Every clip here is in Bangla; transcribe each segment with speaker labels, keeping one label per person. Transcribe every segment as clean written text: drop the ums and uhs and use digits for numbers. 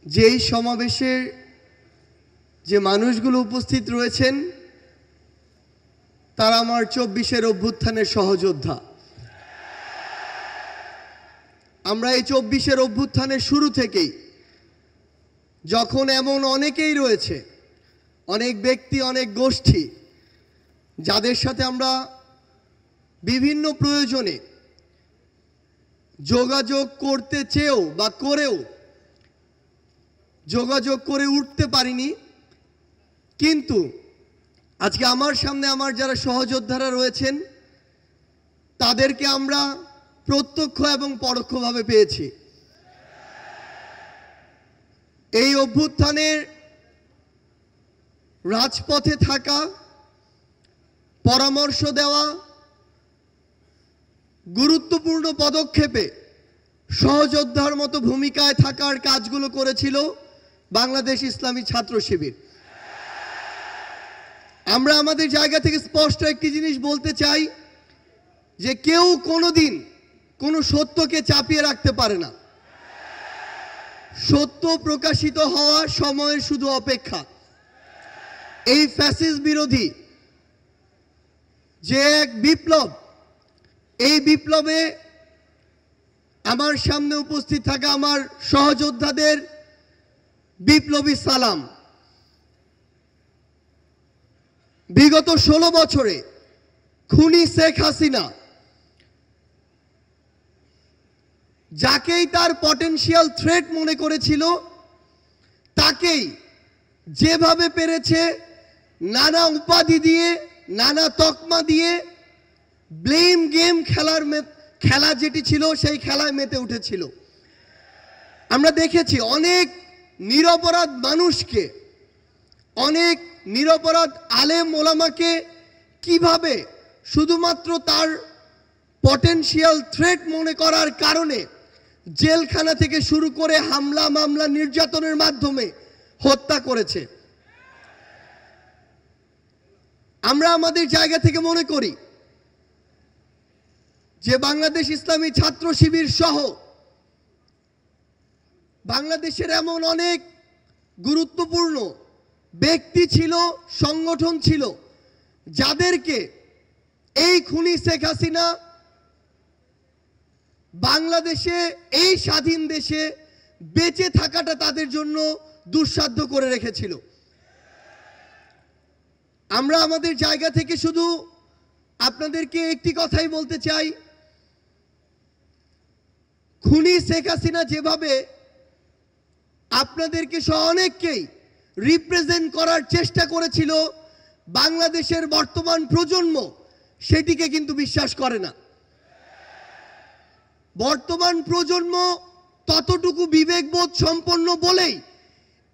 Speaker 1: যেই সমাবেশে যে মানুষগুলো উপস্থিত রয়েছেন তারা আমার ২৪-এর অভ্যুত্থানের সহযোদ্ধা। আমরা এই ২৪-এর অভ্যুত্থানের শুরু থেকেই যখন এমন অনেকেই রয়েছে, অনেক ব্যক্তি, অনেক গোষ্ঠী যাদের সাথে আমরা বিভিন্ন প্রয়োজনে যোগাযোগ করতে চেয়েও বা করেও যোগাযোগ করে উঠতে পারিনি, কিন্তু আজকে আমার সামনে আমার যারা সহযোদ্ধারা রয়েছেন তাদেরকে আমরা প্রত্যক্ষ এবং পরোক্ষভাবে পেয়েছি। এই অভ্যুত্থানের রাজপথে থাকা, পরামর্শ দেওয়া, গুরুত্বপূর্ণ পদক্ষেপে সহযোদ্ধার মতো ভূমিকায় থাকার কাজগুলো করেছিল বাংলাদেশ ইসলামী ছাত্র শিবির। আমরা আমাদের জায়গা থেকে স্পষ্ট একটি জিনিস বলতে চাই যে কেউ কোনোদিন কোনো সত্যকে চাপিয়ে রাখতে পারে না। সত্য প্রকাশিত হওয়ার সময়ের শুধু অপেক্ষা। এই ফ্যাসিস্ট বিরোধী যে এক বিপ্লব, এই বিপ্লবে আমার সামনে উপস্থিত থাকা আমার সহযোদ্ধাদের বিপ্লবী সালাম। বিগত ১৬ বছরে খুনি শেখ হাসিনা যাকেই তার পটেনশিয়াল থ্রেট মনে করেছিল তাকেই যেভাবে পেরেছে নানা উপাধি দিয়ে, নানা তকমা দিয়ে ব্লেম গেম খেলা যেটি ছিল সেই খেলায় মেতে উঠেছিল। আমরা দেখেছি অনেক নিরপরাধ মানুষকে, অনেক নিরপরাধ আলেম ওলামাকে কিভাবে শুধুমাত্র তার পটেনশিয়াল থ্রেট মনে করার কারণে জেলখানা থেকে শুরু করে হামলা, মামলা, নির্যাতনের মাধ্যমে হত্যা করেছে। আমরা আমাদের জায়গা থেকে মনে করি যে বাংলাদেশ ইসলামী ছাত্র শিবির সহ বাংলাদেশের এমন অনেক গুরুত্বপূর্ণ ব্যক্তি ছিল, সংগঠন ছিল যাদেরকে এই খুনি শেখ হাসিনা বাংলাদেশে, এই স্বাধীন দেশে বেঁচে থাকাটা তাদের জন্য দুঃসাধ্য করে রেখেছিল। আমরা আমাদের জায়গা থেকে শুধু আপনাদেরকে একটি কথাই বলতে চাই, খুনি শেখ হাসিনা যেভাবে আপনাদেরকে সহ অনেককেই রিপ্রেজেন্ট করার চেষ্টা করেছিল, বাংলাদেশের বর্তমান প্রজন্ম সেটিকে কিন্তু বিশ্বাস করে না। বর্তমান প্রজন্ম ততটুকু বিবেকবোধ সম্পন্ন বলেই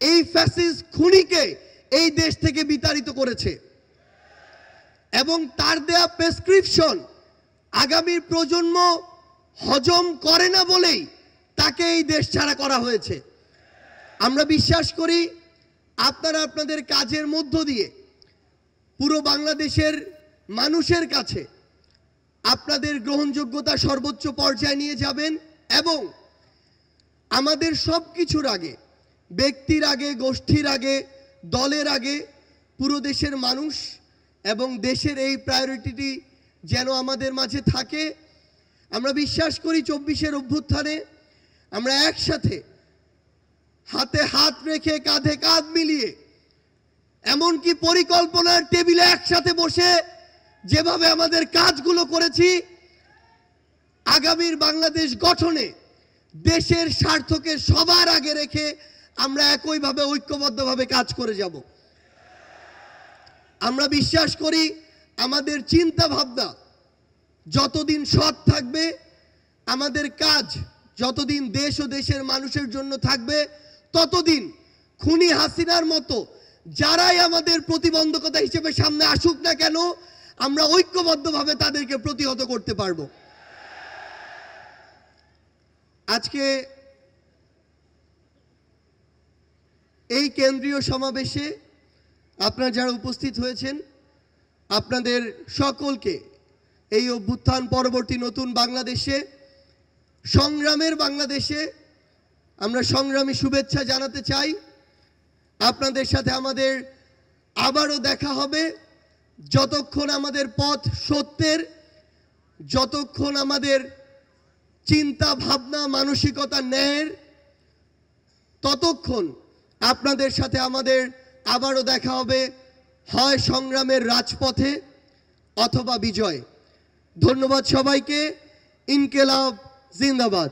Speaker 1: এই ফ্যাসিস্ট খুনিকে এই দেশ থেকে বিতাড়িত করেছে এবং তার দেয়া প্রেসক্রিপশন আগামী প্রজন্ম হজম করে না বলেই তাকে এই দেশ ছাড়া করা হয়েছে। আমরা বিশ্বাস করি আপনারা আপনাদের কাজের মধ্য দিয়ে পুরো বাংলাদেশের মানুষের কাছে আপনাদের গ্রহণযোগ্যতা সর্বোচ্চ পর্যায়ে নিয়ে যাবেন এবং আমাদের সব কিছুর আগে, ব্যক্তির আগে, গোষ্ঠীর আগে, দলের আগে পুরো দেশের মানুষ এবং দেশের এই প্রায়োরিটিটি যেন আমাদের মাঝে থাকে। আমরা বিশ্বাস করি ২৪-এর অভ্যুত্থানে আমরা একসাথে হাতে হাত রেখে, কাঁধে কাঁধ মিলিয়ে, এমনকি পরিকল্পনার টেবিলে একসাথে বসে যেভাবে আমাদের কাজগুলো করেছি, আগামীর বাংলাদেশ গঠনে দেশের স্বার্থকে সবার আগে রেখে আমরা একইভাবে ঐক্যবদ্ধভাবে কাজ করে যাব। আমরা বিশ্বাস করি আমাদের চিন্তা ভাবনা যতদিন সৎ থাকবে, আমাদের কাজ যতদিন দেশ ও দেশের মানুষের জন্য থাকবে, ততদিন খুনি হাসিনার মতো যারাই আমাদের প্রতিবন্ধকতা হিসেবে সামনে আসুক না কেন, আমরা ঐক্যবদ্ধভাবে তাদেরকে প্রতিহত করতে পারব। আজকে এই কেন্দ্রীয় সমাবেশে আপনারা যারা উপস্থিত হয়েছেন, আপনাদের সকলকে এই অভ্যুত্থান পরবর্তী নতুন বাংলাদেশে, সংগ্রামের বাংলাদেশে আমরা সংগ্রামী শুভেচ্ছা জানাতে চাই। আপনাদের সাথে আমাদের আবারও দেখা হবে। যতক্ষণ আমাদের পথ সত্যের, যতক্ষণ আমাদের চিন্তা ভাবনা মানসিকতা ন্যায়ের, ততক্ষণ আপনাদের সাথে আমাদের আবারও দেখা হবে, হয় সংগ্রামের রাজপথে অথবা বিজয়। ধন্যবাদ সবাইকে। ইনকিলাব জিন্দাবাদ।